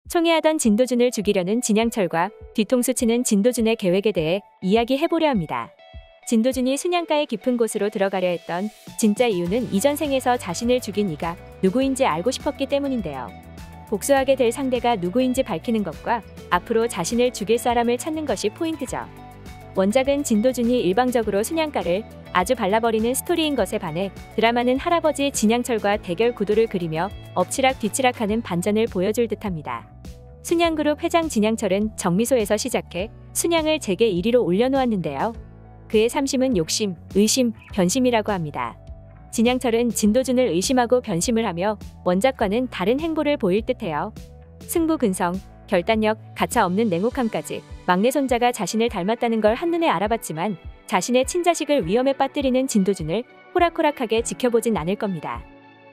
총애하던 진도준을 죽이려는 진양철과 뒤통수 치는 진도준의 계획에 대해 이야기해보려 합니다. 진도준이 순양가의 깊은 곳으로 들어가려 했던 진짜 이유는 이전 생에서 자신을 죽인 이가 누구인지 알고 싶었기 때문인데요. 복수하게 될 상대가 누구인지 밝히는 것과 앞으로 자신을 죽일 사람을 찾는 것이 포인트죠. 원작은 진도준이 일방적으로 순양가를 아주 발라버리는 스토리인 것에 반해 드라마는 할아버지 진양철과 대결 구도를 그리며 엎치락 뒤치락하는 반전을 보여줄 듯합니다. 순양그룹 회장 진양철은 정미소에서 시작해 순양을 재계 1위로 올려놓았는데요. 그의 삼심은 욕심, 의심, 변심이라고 합니다. 진양철은 진도준을 의심하고 변심을 하며 원작과는 다른 행보를 보일 듯해요. 승부 근성, 결단력, 가차 없는 냉혹함까지 막내 손자가 자신을 닮았다는 걸 한눈에 알아봤지만 자신의 친자식을 위험에 빠뜨리는 진도준을 호락호락하게 지켜보진 않을 겁니다.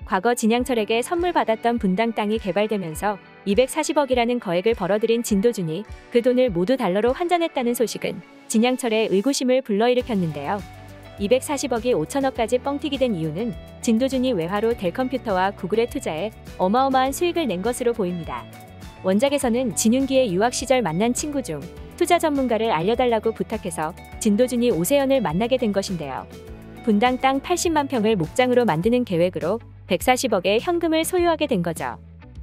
과거 진양철에게 선물 받았던 분당 땅이 개발되면서 240억이라는 거액을 벌어들인 진도준이 그 돈을 모두 달러로 환전했다는 소식은 진양철의 의구심을 불러일으켰는데요. 240억이 5천억까지 뻥튀기 된 이유는 진도준이 외화로 델 컴퓨터와 구글에 투자해 어마어마한 수익을 낸 것으로 보입니다. 원작에서는 진윤기의 유학 시절 만난 친구 중 투자 전문가를 알려달라고 부탁해서 진도준이 오세연을 만나게 된 것인데요. 분당 땅 80만 평을 목장으로 만드는 계획으로 140억의 현금을 소유하게 된 거죠.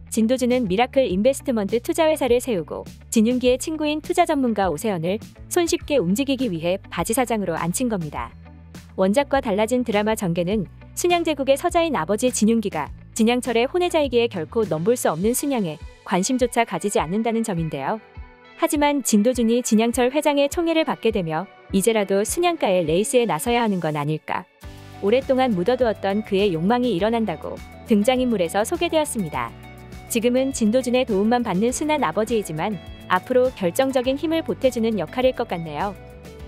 진도준은 미라클 인베스트먼트 투자회사를 세우고 진윤기의 친구인 투자 전문가 오세연을 손쉽게 움직이기 위해 바지 사장으로 앉힌 겁니다. 원작과 달라진 드라마 전개는 순양제국의 서자인 아버지 진윤기가 진양철의 혼외자이기에 결코 넘볼 수 없는 순양에 관심조차 가지지 않는다는 점인데요. 하지만 진도준이 진양철 회장의 총애를 받게 되며 이제라도 순양가의 레이스에 나서야 하는 건 아닐까. 오랫동안 묻어두었던 그의 욕망이 일어난다고 등장인물에서 소개되었습니다. 지금은 진도준의 도움만 받는 순한 아버지이지만 앞으로 결정적인 힘을 보태주는 역할일 것 같네요.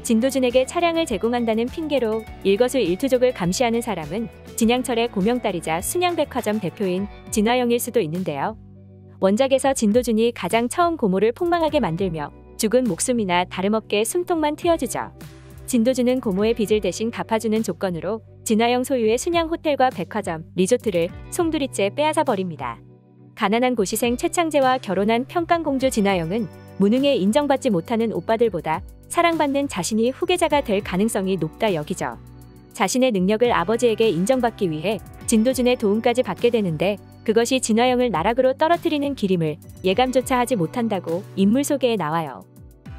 진도준에게 차량을 제공한다는 핑계로 일거수일투족을 감시하는 사람은 진양철의 고명딸이자 순양백화점 대표인 진화영일 수도 있는데요. 원작에서 진도준이 가장 처음 고모를 폭망하게 만들며 죽은 목숨이나 다름없게 숨통만 트여주죠. 진도준은 고모의 빚을 대신 갚아주는 조건으로 진화영 소유의 순양 호텔과 백화점, 리조트를 송두리째 빼앗아 버립니다. 가난한 고시생 최창재와 결혼한 평강공주 진화영은 무능에 인정받지 못하는 오빠들보다 사랑받는 자신이 후계자가 될 가능성이 높다 여기죠. 자신의 능력을 아버지에게 인정받기 위해 진도준의 도움까지 받게 되는데 그것이 진화영을 나락으로 떨어뜨리는 길임을 예감조차 하지 못한다고 인물 소개에 나와요.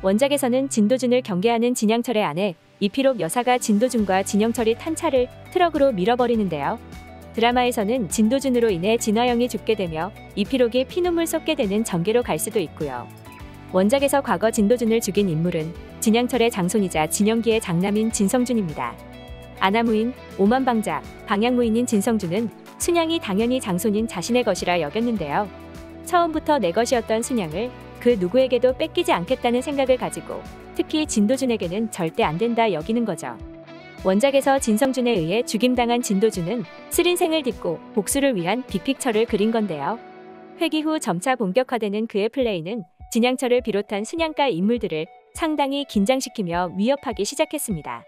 원작에서는 진도준을 경계하는 진양철의 아내 이필옥 여사가 진도준과 진영철이 탄 차를 트럭으로 밀어버리는데요. 드라마에서는 진도준으로 인해 진화영이 죽게 되며 이필옥이 피눈물 쏟게 되는 전개로 갈 수도 있고요. 원작에서 과거 진도준을 죽인 인물은 진양철의 장손이자 진영기의 장남인 진성준입니다. 아나무인, 오만방자, 방향무인인 진성준은 순양이 당연히 장손인 자신의 것이라 여겼는데요. 처음부터 내 것이었던 순양을 그 누구에게도 뺏기지 않겠다는 생각을 가지고 특히 진도준에게는 절대 안 된다 여기는 거죠. 원작에서 진성준에 의해 죽임당한 진도준은 슬인생을 딛고 복수를 위한 빅픽처를 그린 건데요. 회기 후 점차 본격화되는 그의 플레이는 진양철을 비롯한 순양가 인물들을 상당히 긴장시키며 위협하기 시작했습니다.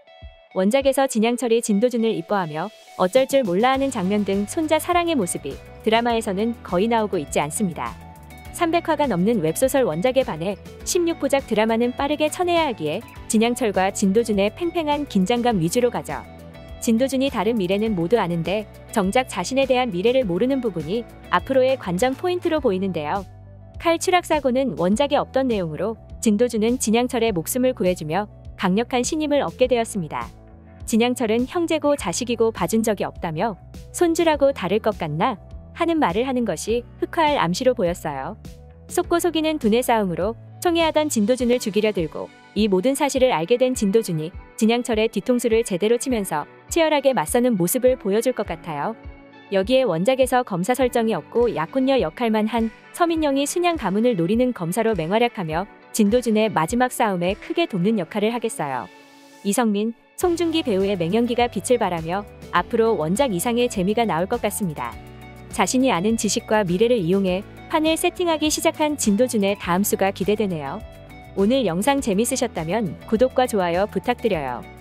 원작에서 진양철이 진도준을 이뻐하며 어쩔 줄 몰라 하는 장면 등 손자 사랑의 모습이 드라마에서는 거의 나오고 있지 않습니다. 300화가 넘는 웹소설 원작에 반해 16부작 드라마는 빠르게 쳐내야 하기에 진양철과 진도준의 팽팽한 긴장감 위주로 가죠. 진도준이 다른 미래는 모두 아는데 정작 자신에 대한 미래를 모르는 부분이 앞으로의 관전 포인트로 보이는데요. 칼 추락사고는 원작에 없던 내용으로 진도준은 진양철의 목숨을 구해주며 강력한 신임을 얻게 되었습니다. 진양철은 형제고 자식이고 봐준 적이 없다며 손주라고 다를 것 같나 하는 말을 하는 것이 흑화할 암시로 보였어요. 속고 속이는 두뇌 싸움으로 총애하던 진도준을 죽이려 들고 이 모든 사실을 알게 된 진도준이 진양철의 뒤통수를 제대로 치면서 치열하게 맞서는 모습을 보여줄 것 같아요. 여기에 원작에서 검사 설정이 없고 약혼녀 역할만 한 서민영이 순양 가문을 노리는 검사로 맹활약하며 진도준의 마지막 싸움에 크게 돕는 역할을 하겠어요. 이성민, 송중기 배우의 맹연기가 빛을 발하며 앞으로 원작 이상의 재미가 나올 것 같습니다. 자신이 아는 지식과 미래를 이용해 판을 세팅하기 시작한 진도준의 다음 수가 기대되네요. 오늘 영상 재밌으셨다면 구독과 좋아요 부탁드려요.